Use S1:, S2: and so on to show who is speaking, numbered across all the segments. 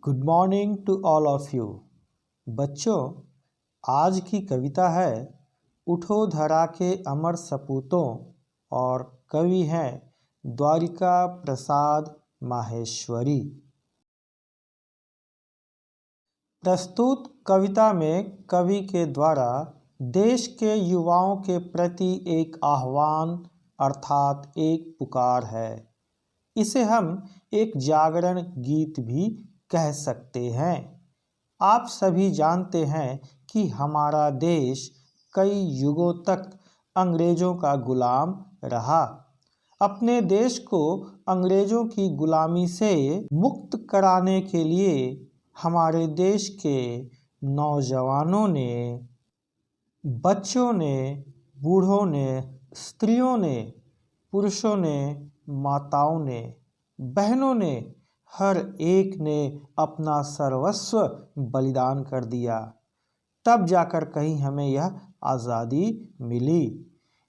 S1: Good morning to all of you. बच्चों, आज की कविता है उठो धरा के अमर सपूतों और कवि हैं द्वारिका प्रसाद माहेश्वरी। प्रस्तुत कविता में कवि के द्वारा देश के युवाओं के प्रति एक आह्वान अर्थात एक पुकार है। इसे हम एक जागरण गीत भी कह सकते हैं। आप सभी जानते हैं कि हमारा देश कई युगों तक अंग्रेजों का गुलाम रहा। अपने देश को अंग्रेजों की गुलामी से मुक्त कराने के लिए हमारे देश के नौजवानों ने, बच्चों ने, बूढ़ों ने, स्त्रियों ने, पुरुषों ने, माताओं ने, बहनों ने, हर एक ने अपना सर्वस्व बलिदान कर दिया। तब जाकर कहीं हमें यह आज़ादी मिली।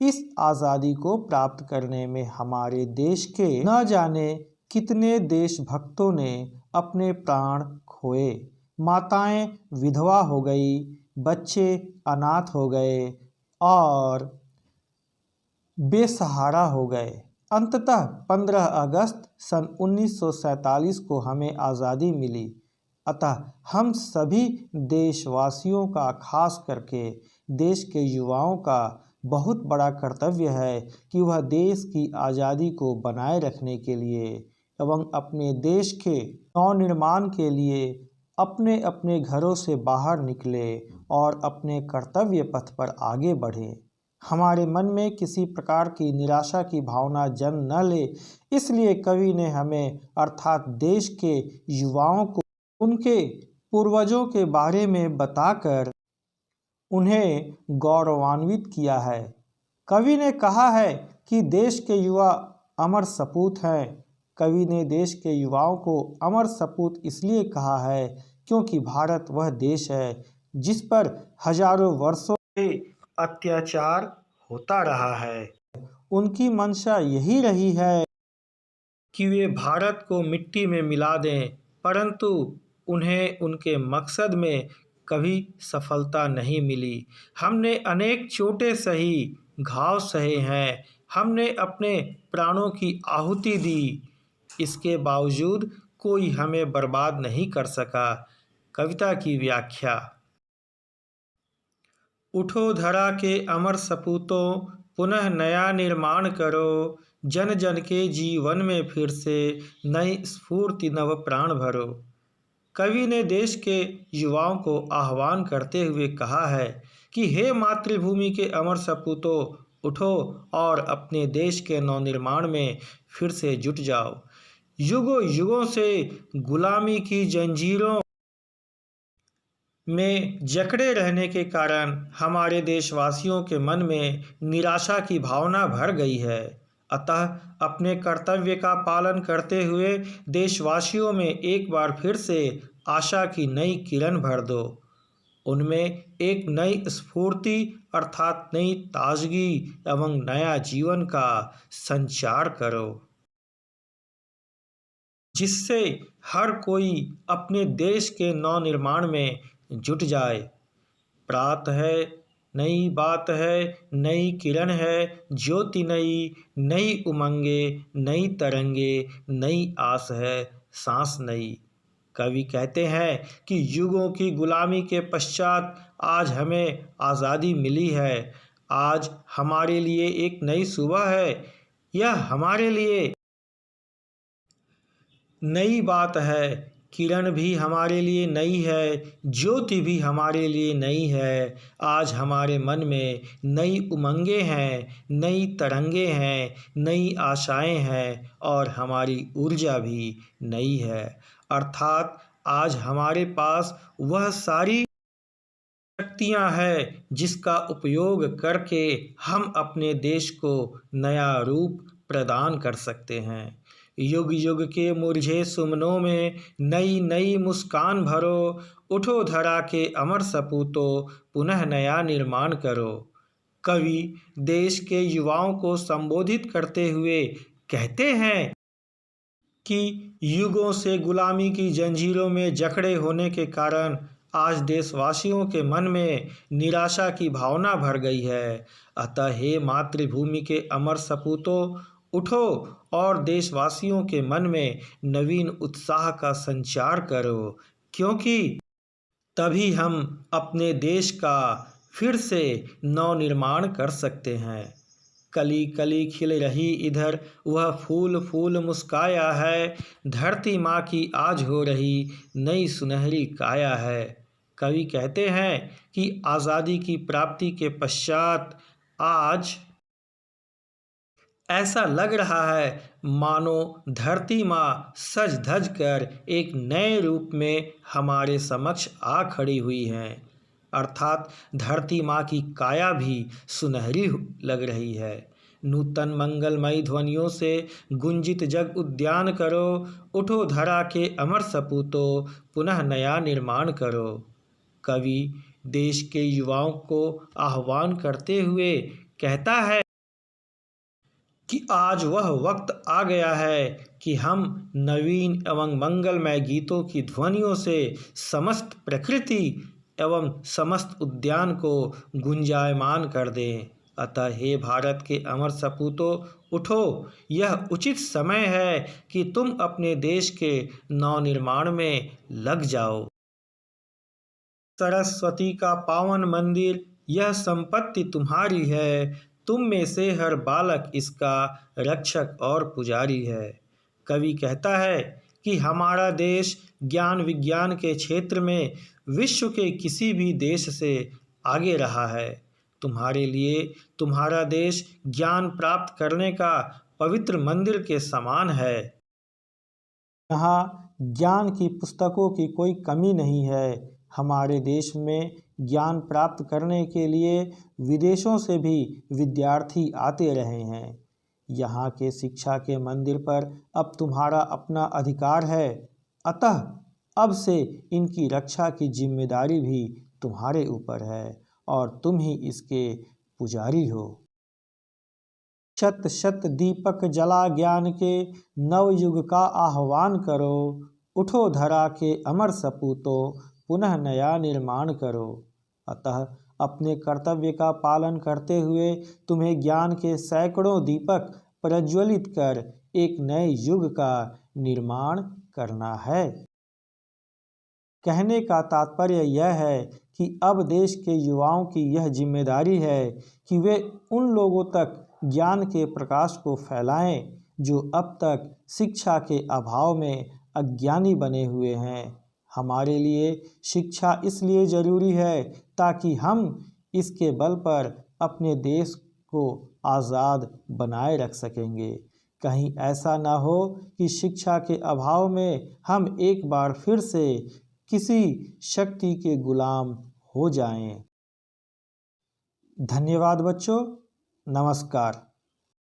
S1: इस आज़ादी को प्राप्त करने में हमारे देश के न जाने कितने देशभक्तों ने अपने प्राण खोए। माताएं विधवा हो गई, बच्चे अनाथ हो गए और बेसहारा हो गए। अंततः 15 अगस्त सन 1947 को हमें आज़ादी मिली। अतः हम सभी देशवासियों का, खास करके देश के युवाओं का बहुत बड़ा कर्तव्य है कि वह देश की आज़ादी को बनाए रखने के लिए एवं अपने देश के नवनिर्माण के लिए अपने अपने घरों से बाहर निकले और अपने कर्तव्य पथ पर आगे बढ़े। हमारे मन में किसी प्रकार की निराशा की भावना जन्म न ले, इसलिए कवि ने हमें अर्थात देश के युवाओं को उनके पूर्वजों के बारे में बताकर उन्हें गौरवान्वित किया है। कवि ने कहा है कि देश के युवा अमर सपूत हैं। कवि ने देश के युवाओं को अमर सपूत इसलिए कहा है क्योंकि भारत वह देश है जिस पर हजारों वर्षों से अत्याचार होता रहा है। उनकी मंशा यही रही है कि वे भारत को मिट्टी में मिला दें, परंतु उन्हें उनके मकसद में कभी सफलता नहीं मिली। हमने अनेक चोटें सही, घाव सहे हैं, हमने अपने प्राणों की आहुति दी, इसके बावजूद कोई हमें बर्बाद नहीं कर सका। कविता की व्याख्या। उठो धरा के अमर सपूतों, पुनः नया निर्माण करो, जन जन के जीवन में फिर से नई स्फूर्ति नव प्राण भरो। कवि ने देश के युवाओं को आह्वान करते हुए कहा है कि हे मातृभूमि के अमर सपूतों, उठो और अपने देश के नवनिर्माण में फिर से जुट जाओ। युगों युगों से गुलामी की जंजीरों में जकड़े रहने के कारण हमारे देशवासियों के मन में निराशा की भावना भर गई है। अतः अपने कर्तव्य का पालन करते हुए देशवासियों में एक बार फिर से आशा की नई किरण भर दो। उनमें एक नई स्फूर्ति अर्थात नई ताजगी एवं नया जीवन का संचार करो, जिससे हर कोई अपने देश के नवनिर्माण में जुट जाए। प्रात है, नई बात है, नई किरण है, ज्योति नई, नई उमंगे, नई तरंगे, नई आस है, सांस नई। कवि कहते हैं कि युगों की गुलामी के पश्चात आज हमें आज़ादी मिली है। आज हमारे लिए एक नई सुबह है। यह हमारे लिए नई बात है। किरण भी हमारे लिए नई है, ज्योति भी हमारे लिए नई है। आज हमारे मन में नई उमंगें हैं, नई तरंगे हैं, नई आशाएं हैं और हमारी ऊर्जा भी नई है। अर्थात आज हमारे पास वह सारी शक्तियाँ हैं जिसका उपयोग करके हम अपने देश को नया रूप प्रदान कर सकते हैं। युग युग के मुरझे सुमनों में नई नई मुस्कान भरो, उठो धरा के अमर सपूतों, पुनः नया निर्माण करो। कवि देश के युवाओं को संबोधित करते हुए कहते हैं, कि युगों से गुलामी की जंजीरों में जकड़े होने के कारण आज देशवासियों के मन में निराशा की भावना भर गई है। अतः हे मातृभूमि के अमर सपूतों, उठो और देशवासियों के मन में नवीन उत्साह का संचार करो, क्योंकि तभी हम अपने देश का फिर से नवनिर्माण कर सकते हैं। कली कली खिल रही इधर, वह फूल फूल मुस्काया है, धरती माँ की आज हो रही नई सुनहरी काया है। कवि कहते हैं कि आज़ादी की प्राप्ति के पश्चात आज ऐसा लग रहा है मानो धरती माँ सज धज कर एक नए रूप में हमारे समक्ष आ खड़ी हुई हैं। अर्थात धरती माँ की काया भी सुनहरी लग रही है। नूतन मंगलमयी ध्वनियों से गुंजित जग उद्यान करो, उठो धरा के अमर सपूतों, पुनः नया निर्माण करो। कवि देश के युवाओं को आह्वान करते हुए कहता है कि आज वह वक्त आ गया है कि हम नवीन एवं मंगलमय गीतों की ध्वनियों से समस्त प्रकृति एवं समस्त उद्यान को गुंजायमान कर दें। अतः हे भारत के अमर सपूतों, उठो, यह उचित समय है कि तुम अपने देश के नवनिर्माण में लग जाओ। सरस्वती का पावन मंदिर, यह संपत्ति तुम्हारी है, तुम में से हर बालक इसका रक्षक और पुजारी है। कवि कहता है कि हमारा देश ज्ञान विज्ञान के क्षेत्र में विश्व के किसी भी देश से आगे रहा है। तुम्हारे लिए तुम्हारा देश ज्ञान प्राप्त करने का पवित्र मंदिर के समान है। यहाँ ज्ञान की पुस्तकों की कोई कमी नहीं है। हमारे देश में ज्ञान प्राप्त करने के लिए विदेशों से भी विद्यार्थी आते रहे हैं। यहाँ के शिक्षा के मंदिर पर अब तुम्हारा अपना अधिकार है, अतः अब से इनकी रक्षा की जिम्मेदारी भी तुम्हारे ऊपर है और तुम ही इसके पुजारी हो। शत शत दीपक जला ज्ञान के, नव युग का आह्वान करो, उठो धरा के अमर सपूतों, पुनः नया निर्माण करो। अतः अपने कर्तव्य का पालन करते हुए तुम्हें ज्ञान के सैकड़ों दीपक प्रज्वलित कर एक नए युग का निर्माण करना है। कहने का तात्पर्य यह है कि अब देश के युवाओं की यह जिम्मेदारी है कि वे उन लोगों तक ज्ञान के प्रकाश को फैलाएं जो अब तक शिक्षा के अभाव में अज्ञानी बने हुए हैं। हमारे लिए शिक्षा इसलिए ज़रूरी है ताकि हम इसके बल पर अपने देश को आज़ाद बनाए रख सकेंगे। कहीं ऐसा ना हो कि शिक्षा के अभाव में हम एक बार फिर से किसी शक्ति के गुलाम हो जाएं। धन्यवाद बच्चों, नमस्कार।